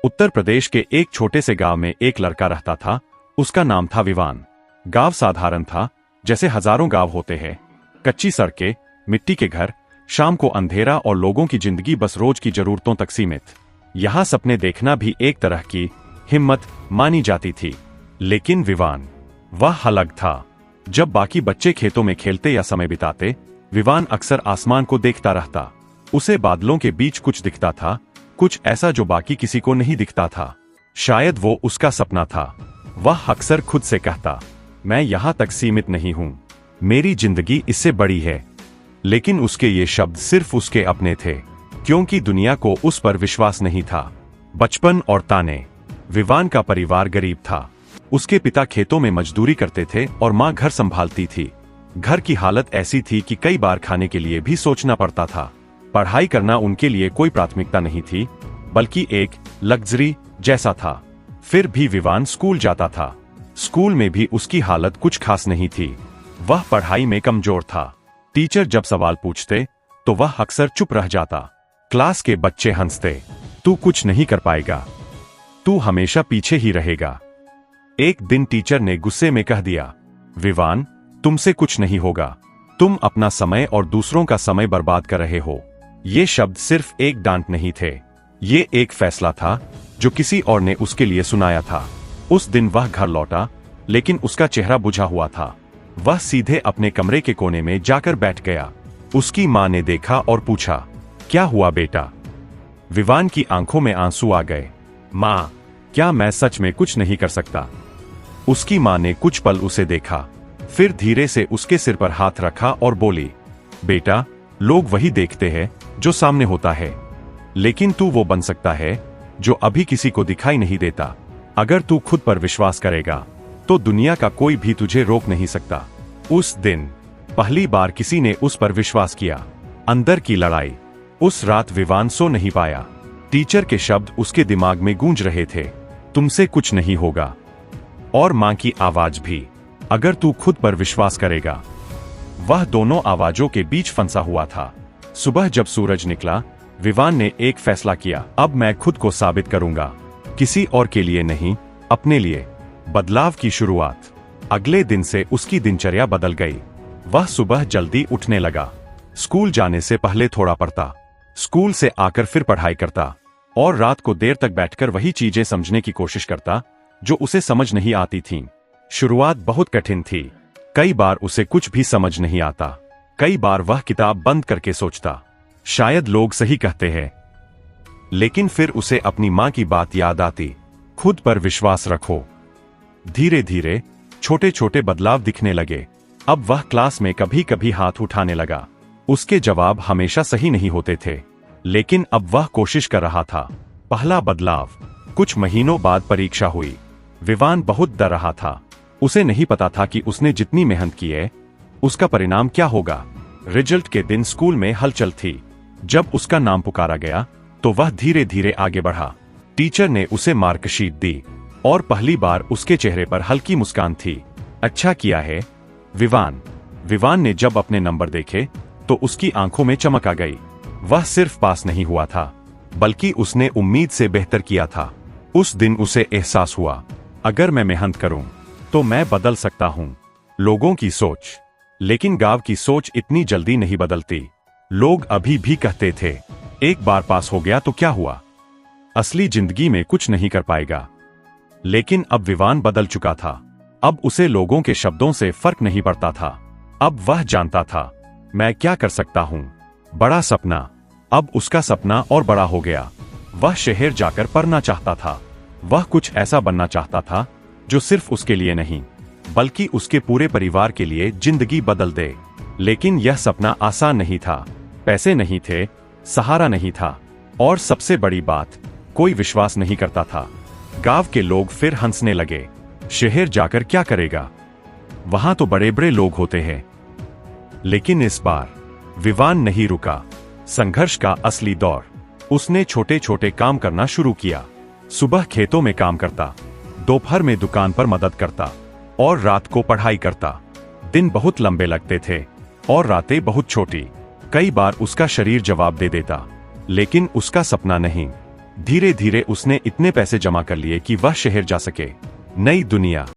उत्तर प्रदेश के एक छोटे से गांव में एक लड़का रहता था। उसका नाम था विवान। गांव साधारण था, जैसे हजारों गांव होते हैं। कच्ची सड़कें, मिट्टी के घर, शाम को अंधेरा और लोगों की जिंदगी बस रोज की जरूरतों तक सीमित। यहाँ सपने देखना भी एक तरह की हिम्मत मानी जाती थी। लेकिन विवान, वह अलग था। जब बाकी बच्चे खेतों में खेलते या समय बिताते, विवान अक्सर आसमान को देखता रहता। उसे बादलों के बीच कुछ दिखता था, कुछ ऐसा जो बाकी किसी को नहीं दिखता था। शायद वो उसका सपना था। वह अक्सर खुद से कहता, मैं यहां तक सीमित नहीं हूं, मेरी जिंदगी इससे बड़ी है। लेकिन उसके ये शब्द सिर्फ उसके अपने थे, क्योंकि दुनिया को उस पर विश्वास नहीं था। बचपन और ताने। विवान का परिवार गरीब था। उसके पिता खेतों में मजदूरी करते थे और मां घर संभालती थी। घर की हालत ऐसी थी कि कई बार खाने के लिए भी सोचना पड़ता था। पढ़ाई करना उनके लिए कोई प्राथमिकता नहीं थी, बल्कि एक लग्जरी जैसा था। फिर भी विवान स्कूल जाता था। स्कूल में भी उसकी हालत कुछ खास नहीं थी। वह पढ़ाई में कमजोर था। टीचर जब सवाल पूछते तो वह अक्सर चुप रह जाता। क्लास के बच्चे हंसते, तू कुछ नहीं कर पाएगा, तू हमेशा पीछे ही रहेगा। एक दिन टीचर ने गुस्से में कह दिया, विवान, तुमसे कुछ नहीं होगा, तुम अपना समय और दूसरों का समय बर्बाद कर रहे हो। ये शब्द सिर्फ एक डांट नहीं थे, ये एक फैसला था जो किसी और ने उसके लिए सुनाया था। उस दिन वह घर लौटा, लेकिन उसका चेहरा बुझा हुआ था। वह सीधे अपने कमरे के कोने में जाकर बैठ गया। उसकी मां ने देखा और पूछा, क्या हुआ बेटा? विवान की आंखों में आंसू आ गए। मां, क्या मैं सच में कुछ नहीं कर सकता? उसकी मां ने कुछ पल उसे देखा, फिर धीरे से उसके सिर पर हाथ रखा और बोली, बेटा, लोग वही देखते हैं जो सामने होता है, लेकिन तू वो बन सकता है जो अभी किसी को दिखाई नहीं देता। अगर तू खुद पर विश्वास करेगा तो दुनिया का कोई भी तुझे रोक नहीं सकता। उस दिन पहली बार किसी ने उस पर विश्वास किया। अंदर की लड़ाई। उस रात विवान सो नहीं पाया। टीचर के शब्द उसके दिमाग में गूंज रहे थे, तुमसे कुछ नहीं होगा। और मां की आवाज भी, अगर तू खुद पर विश्वास करेगा। वह दोनों आवाजों के बीच फंसा हुआ था। सुबह जब सूरज निकला, विवान ने एक फैसला किया, अब मैं खुद को साबित करूंगा, किसी और के लिए नहीं, अपने लिए। बदलाव की शुरुआत। अगले दिन से उसकी दिनचर्या बदल गई। वह सुबह जल्दी उठने लगा, स्कूल जाने से पहले थोड़ा पढ़ता, स्कूल से आकर फिर पढ़ाई करता और रात को देर तक बैठकर वही चीजें समझने की कोशिश करता जो उसे समझ नहीं आती थीं। शुरुआत बहुत कठिन थी। कई बार उसे कुछ भी समझ नहीं आता। कई बार वह किताब बंद करके सोचता, शायद लोग सही कहते हैं। लेकिन फिर उसे अपनी मां की बात याद आती, खुद पर विश्वास रखो। धीरे धीरे छोटे छोटे बदलाव दिखने लगे। अब वह क्लास में कभी कभी हाथ उठाने लगा। उसके जवाब हमेशा सही नहीं होते थे, लेकिन अब वह कोशिश कर रहा था। पहला बदलाव। कुछ महीनों बाद परीक्षा हुई। विवान बहुत डर रहा था। उसे नहीं पता था कि उसने जितनी मेहनत की है, उसका परिणाम क्या होगा। रिजल्ट के दिन स्कूल में हलचल थी। जब उसका नाम पुकारा गया तो वह धीरे धीरे आगे बढ़ा। टीचर ने उसे मार्कशीट दी और पहली बार उसके चेहरे पर हल्की मुस्कान थी। अच्छा किया है विवान। विवान ने जब अपने नंबर देखे तो उसकी आंखों में चमक आ गई। वह सिर्फ पास नहीं हुआ था, बल्कि उसने उम्मीद से बेहतर किया था। उस दिन उसे एहसास हुआ, अगर मैं मेहनत करूं तो मैं बदल सकता हूं। लोगों की सोच। लेकिन गांव की सोच इतनी जल्दी नहीं बदलती। लोग अभी भी कहते थे, एक बार पास हो गया तो क्या हुआ, असली जिंदगी में कुछ नहीं कर पाएगा। लेकिन अब विवान बदल चुका था। अब उसे लोगों के शब्दों से फर्क नहीं पड़ता था। अब वह जानता था, मैं क्या कर सकता हूं। बड़ा सपना। अब उसका सपना और बड़ा हो गया। वह शहर जाकर पढ़ना चाहता था। वह कुछ ऐसा बनना चाहता था जो सिर्फ उसके लिए नहीं, बल्कि उसके पूरे परिवार के लिए जिंदगी बदल दे। लेकिन यह सपना आसान नहीं था। पैसे नहीं थे, सहारा नहीं था, और सबसे बड़ी बात, कोई विश्वास नहीं करता था। गांव के लोग फिर हंसने लगे। शहर जाकर क्या करेगा, वहां तो बड़े बड़े लोग होते हैं। लेकिन इस बार विवान नहीं रुका। संघर्ष का असली दौर। उसने छोटे छोटे काम करना शुरू किया। सुबह खेतों में काम करता, दोपहर में दुकान पर मदद करता और रात को पढ़ाई करता। दिन बहुत लंबे लगते थे और रातें बहुत छोटी। कई बार उसका शरीर जवाब दे देता, लेकिन उसका सपना नहीं। धीरे धीरे उसने इतने पैसे जमा कर लिए कि वह शहर जा सके। नई दुनिया।